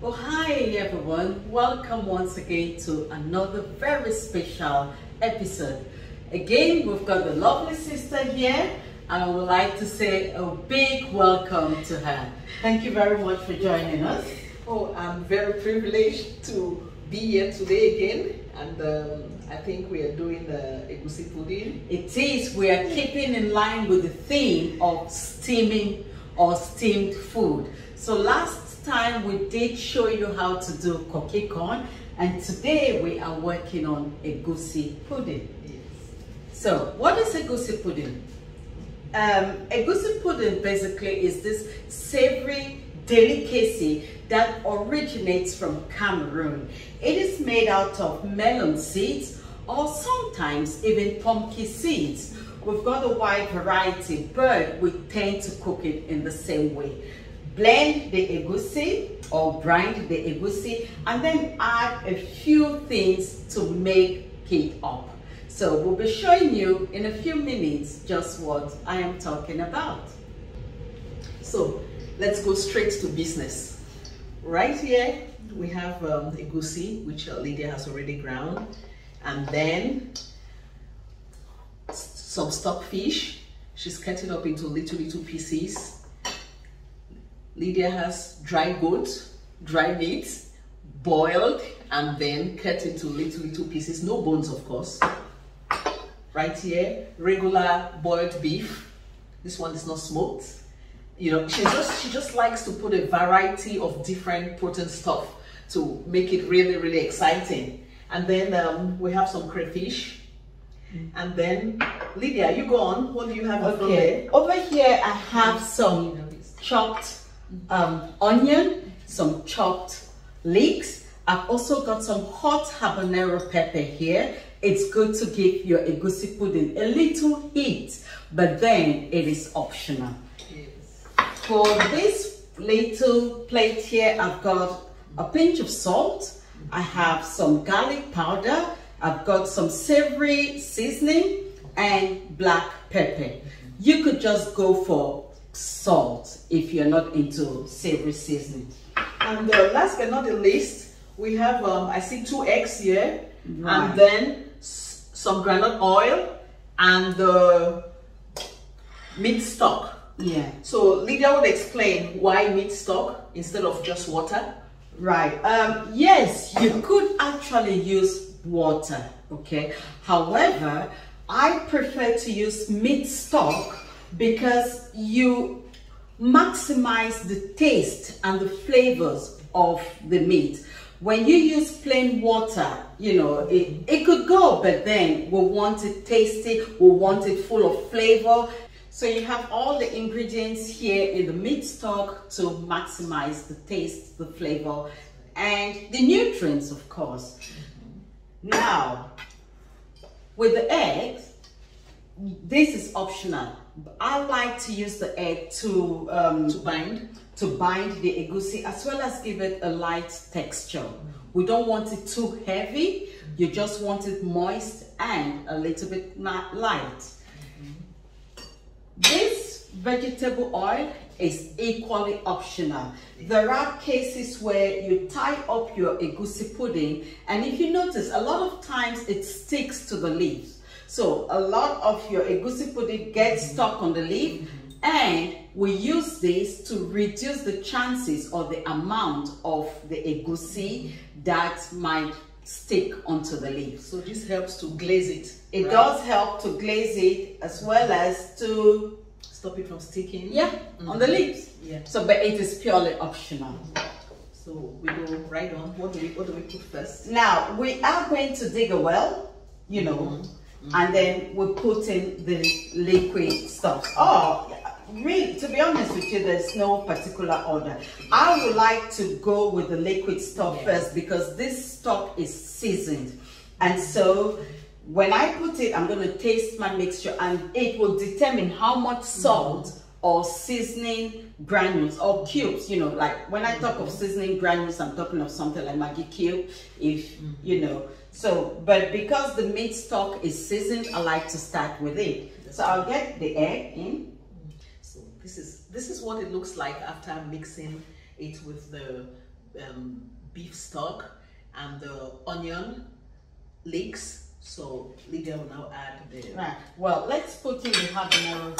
Well, hi everyone. Welcome once again to another very special episode. Again, we've got the lovely sister here, and I would like to say a big welcome to her. Thank you very much for joining us. Oh, I'm very privileged to be here today again, and I think we are doing the EGUSI pudding. It is. We are keeping in line with the theme of steaming or steamed food. So last time we did show you how to do cookie corn, and today we are working on EGUSI pudding. Yes. So what is EGUSI pudding? EGUSI pudding basically is this savory delicacy that originates from Cameroon. It is made out of melon seeds or sometimes even pumpkin seeds. We've got a wide variety, but we tend to cook it in the same way. Blend the EGUSI or grind the EGUSI and then add a few things to make it up. So we'll be showing you in a few minutes just what I am talking about. So let's go straight to business. Right here we have EGUSI, which Lydia has already ground, and then some stockfish. She's cut it up into little pieces. Lydia has dry goat, dry meat, boiled and then cut into little pieces, no bones of course. Right here, regular boiled beef. This one is not smoked. You know, she just likes to put a variety of different protein stuff to make it really exciting. And then we have some crayfish. And then Lydia, you go on. What do you have over there? Over here I have some chopped onion, some chopped leeks. I've also got some hot habanero pepper here. It's good to give your EGUSI pudding a little heat, but then it is optional. Yes. For this little plate here, I've got a pinch of salt. I have some garlic powder. I've got some savory seasoning and black pepper. You could just go for salt if you're not into savory seasoning. And last but not the least, we have I see 2 eggs here, right, and then some granite oil and the meat stock. Yeah. So Lydia would explain why meat stock instead of just water. Right. Yes, you could actually use water. Okay. However, I prefer to use meat stock because you maximize the taste and the flavors of the meat. When you use plain water, you know, it could go, but then we want it tasty, we want it full of flavor. So you have all the ingredients here in the meat stock to maximize the taste, the flavor, and the nutrients, of course. Now, with the eggs, this is optional. I like to use the egg to bind the EGUSI, as well as give it a light texture. We don't want it too heavy. You just want it moist and a little bit light. This vegetable oil is equally optional. There are cases where you tie up your EGUSI pudding, and if you notice, a lot of times it sticks to the leaves. So a lot of your EGUSI pudding gets stuck on the leaf, and we use this to reduce the chances or the amount of the EGUSI that might stick onto the leaf. So this helps to glaze it. It does help to glaze it, as well as to stop it from sticking. Yeah, on the leaves. Yeah. So, but it is purely optional. So we go right on. What do we put first? Now we are going to dig a well, you know, and then we put in the liquid stuff. Oh, really, to be honest with you, there's no particular order. I would like to go with the liquid stuff first because this stock is seasoned. And so when I put it, I'm going to taste my mixture, and it will determine how much salt or seasoning granules or cubes, you know, like when I talk of seasoning granules, I'm talking of something like Maggi cube, if you know. So, but because the meat stock is seasoned, I like to start with it. So I'll get the egg in. So this is what it looks like after mixing it with the beef stock and the onion leeks. So Lydia will now add the... Right. Well, let's put in the habanero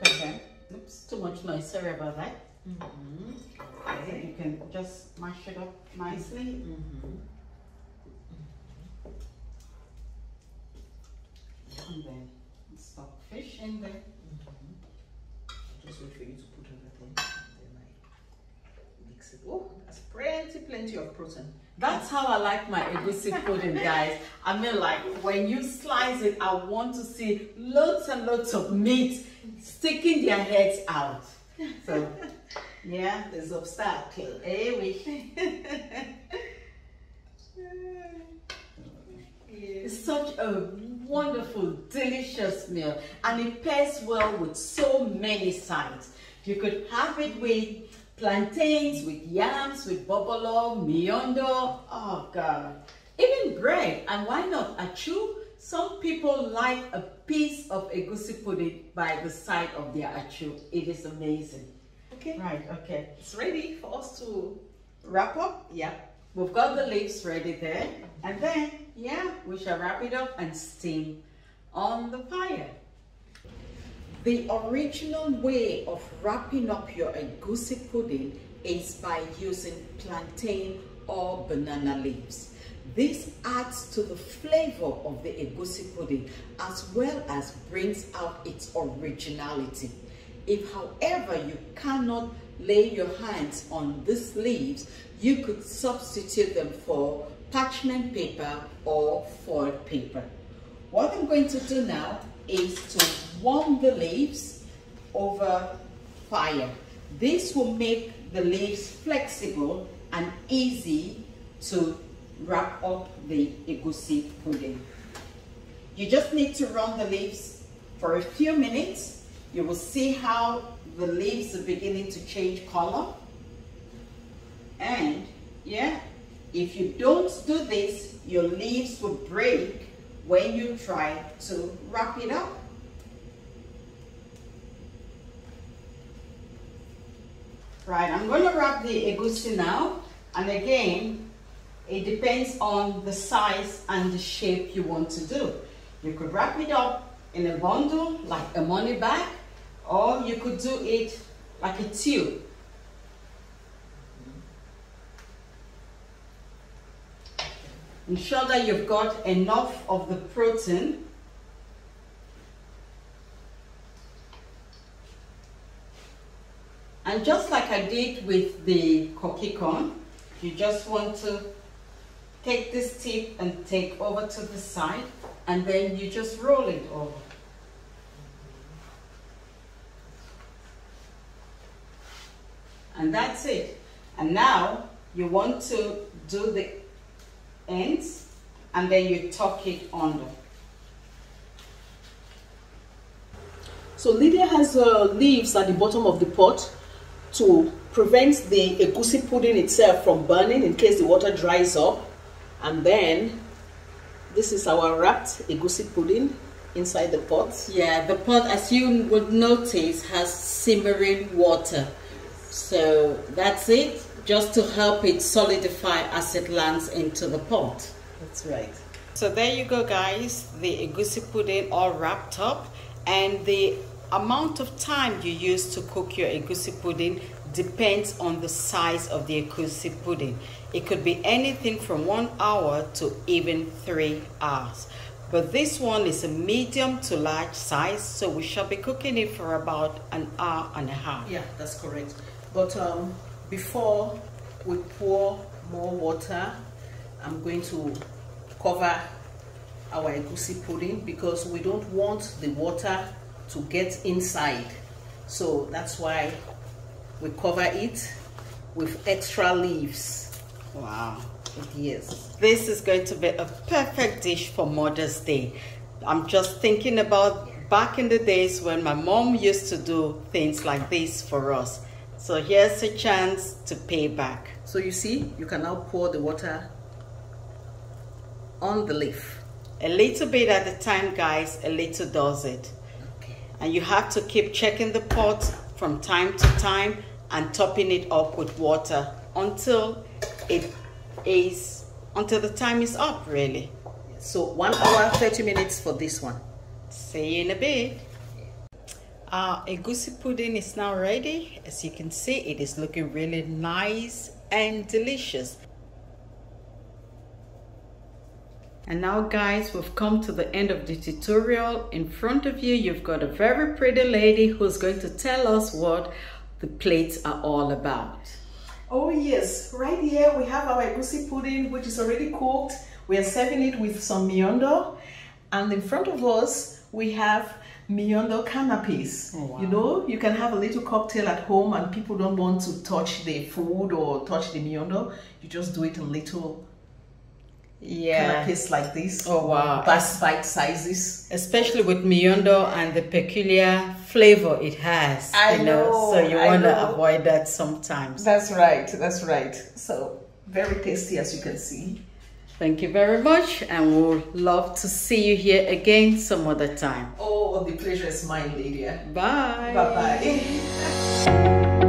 pepper. Oops, too much noise. Sorry about that. Okay. So you can just mash it up nicely. And then stockfish in there. Just wait for you to put everything, and then I mix it. Oh, that's plenty of protein. That's how I like my egusi pudding, guys. I mean, like, when you slice it, I want to see loads and loads of meat sticking their heads out. So, yeah, there's obstacle. Hey, we. It's such a wonderful, delicious meal, and it pairs well with so many sides. You could have it with plantains, with yams, with bobolo, miondo, oh God, even bread, and why not achu? Some people like a piece of egusi pudding by the side of their achu. It is amazing. Okay. Right, okay. It's ready for us to wrap up. Yeah. We've got the leaves ready there, and then, yeah, we shall wrap it up and steam on the fire. The original way of wrapping up your egusi pudding is by using plantain or banana leaves. This adds to the flavor of the egusi pudding as well as brings out its originality. If, however, you cannot lay your hands on these leaves, you could substitute them for parchment paper or foil paper. What I'm going to do now is to warm the leaves over fire. This will make the leaves flexible and easy to wrap up the egusi pudding. You just need to run the leaves for a few minutes. You will see how the leaves are beginning to change color. And yeah, if you don't do this, your leaves will break when you try to wrap it up. Right, I'm going to wrap the egusi now, and again, it depends on the size and the shape you want to do. You could wrap it up in a bundle like a money bag, or you could do it like a tube. Ensure that you've got enough of the protein. And just like I did with the cookie corn, you just want to take this tip and take over to the side, and then you just roll it over. And that's it. And now you want to do the ends, and then you tuck it under. So Lydia has leaves at the bottom of the pot to prevent the egusi pudding itself from burning in case the water dries up. And then this is our wrapped egusi pudding inside the pot. Yeah, the pot, as you would notice, has simmering water. So that's it, just to help it solidify as it lands into the pot. That's right. So there you go, guys, the egusi pudding all wrapped up. And the amount of time you use to cook your egusi pudding depends on the size of the egusi pudding. It could be anything from 1 hour to even 3 hours. But this one is a medium to large size, so we shall be cooking it for about 1.5 hours. Yeah, that's correct. But before we pour more water, I'm going to cover our egusi pudding because we don't want the water to get inside. So that's why we cover it with extra leaves. Wow. Yes. This is going to be a perfect dish for Mother's Day. I'm just thinking about back in the days when my mom used to do things like this for us. So here's a chance to pay back. So you see, you can now pour the water on the leaf. A little bit at a time, guys, a little does it. Okay. And you have to keep checking the pot from time to time and topping it up with water until it is until the time is up, really. So 1 hour 30 minutes for this one. See you in a bit. Our egusi pudding is now ready. As you can see, it is looking really nice and delicious. And now guys, we've come to the end of the tutorial. In front of you, you've got a very pretty lady who's going to tell us what the plates are all about. Oh yes, right here we have our egusi pudding, which is already cooked. We are serving it with some miondo, and in front of us we have miondo canapes. Oh, wow. You know, you can have a little cocktail at home and people don't want to touch the food or touch the miondo. You just do it in little canapes like this. Oh wow. Bite sizes. Especially with miondo and the peculiar flavor it has. I know. So you want to avoid that sometimes. That's right. That's right. So very tasty, as you can see. Thank you very much, and we'll love to see you here again some other time. Oh, the pleasure is mine, Lydia. Bye. Bye-bye.